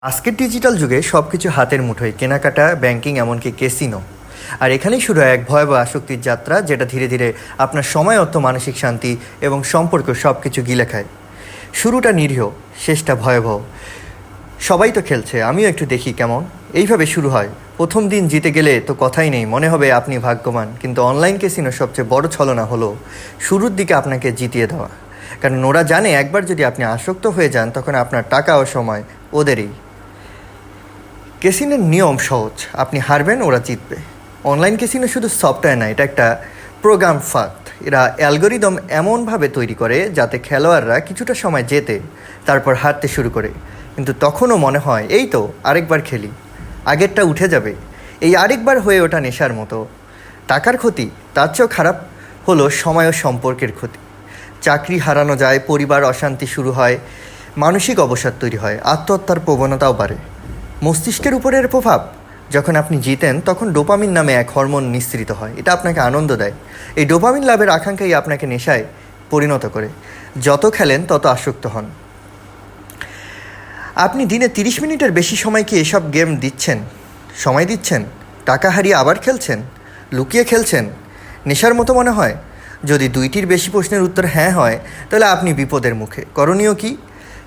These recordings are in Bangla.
আজকের ডিজিটাল যুগে সব কিছু হাতের মুঠোয়, কেনাকাটা, ব্যাংকিং, এমনকি ক্যাসিনো। আর এখানেই শুরু হয় এক ভয়াবহ আসক্তির যাত্রা, যেটা ধীরে ধীরে আপনার সময়, অর্থ, মানসিক শান্তি এবং সম্পর্ক সব কিছু গিলে খায়। শুরুটা নিরীহ, শেষটা ভয়াবহ। সবাই তো খেলছে, আমিও একটু দেখি কেমন। এইভাবে শুরু হয়। প্রথম দিন জিতে গেলে তো কথাই নেই, মনে হবে আপনি ভাগ্যবান। কিন্তু অনলাইন ক্যাসিনোর সবচেয়ে বড় ছলনা হলো শুরুর দিকে আপনাকে জিতিয়ে দেওয়া। কারণ ওরা জানে একবার যদি আপনি আসক্ত হয়ে যান, তখন আপনার টাকা ও সময় ওদেরই। ক্যাসিনোর নিয়ম সহজ, আপনি হারবেন, ওরা জিতবে। অনলাইন ক্যাসিনো শুধু সফটওয়্যার না, এটা একটা প্রোগ্রাম ফাঁদ। এরা অ্যালগোরিদম এমনভাবে তৈরি করে যাতে খেলোয়াড়রা কিছুটা সময় জেতে, তারপর হারতে শুরু করে। কিন্তু তখনও মনে হয় এই তো আরেকবার খেলি, আগেরটা উঠে যাবে। এই আরেকবার হয়ে ওঠা নেশার মতো। টাকার ক্ষতি তার চেয়েও খারাপ হলো সময় ও সম্পর্কের ক্ষতি। চাকরি হারানো যায়, পরিবার অশান্তি শুরু হয়, মানসিক অবসাদ তৈরি হয়, আত্মহত্যার প্রবণতাও বাড়ে। মস্তিষ্কের উপরের প্রভাব, যখন আপনি জিতেন তখন ডোপামিন নামে এক হরমোন নিঃসৃত হয়, এটা আপনাকে আনন্দ দেয়। এই ডোপামিন লাভের আকাঙ্ক্ষাই আপনাকে নেশায় পরিণত করে। যত খেলেন তত আসক্ত হন। আপনি দিনে 30 মিনিটের বেশি সময় কি এসব গেম সময় দিচ্ছেন? টাকা হারিয়ে আবার খেলছেন? লুকিয়ে খেলছেন? নেশার মতো মনে হয়? যদি দুইটির বেশি প্রশ্নের উত্তর হ্যাঁ হয়, তাহলে আপনি বিপদের মুখে। করণীয় কি?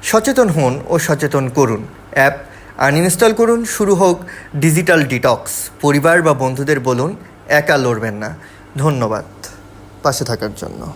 সচেতন হন ও সচেতন করুন। অ্যাপ আনইনস্টল করুন, শুরু হোক ডিজিটাল ডিটক্স। পরিবার বা বন্ধুদের বলুন, একা লড়বেন না। ধন্যবাদ পাশে থাকার জন্য।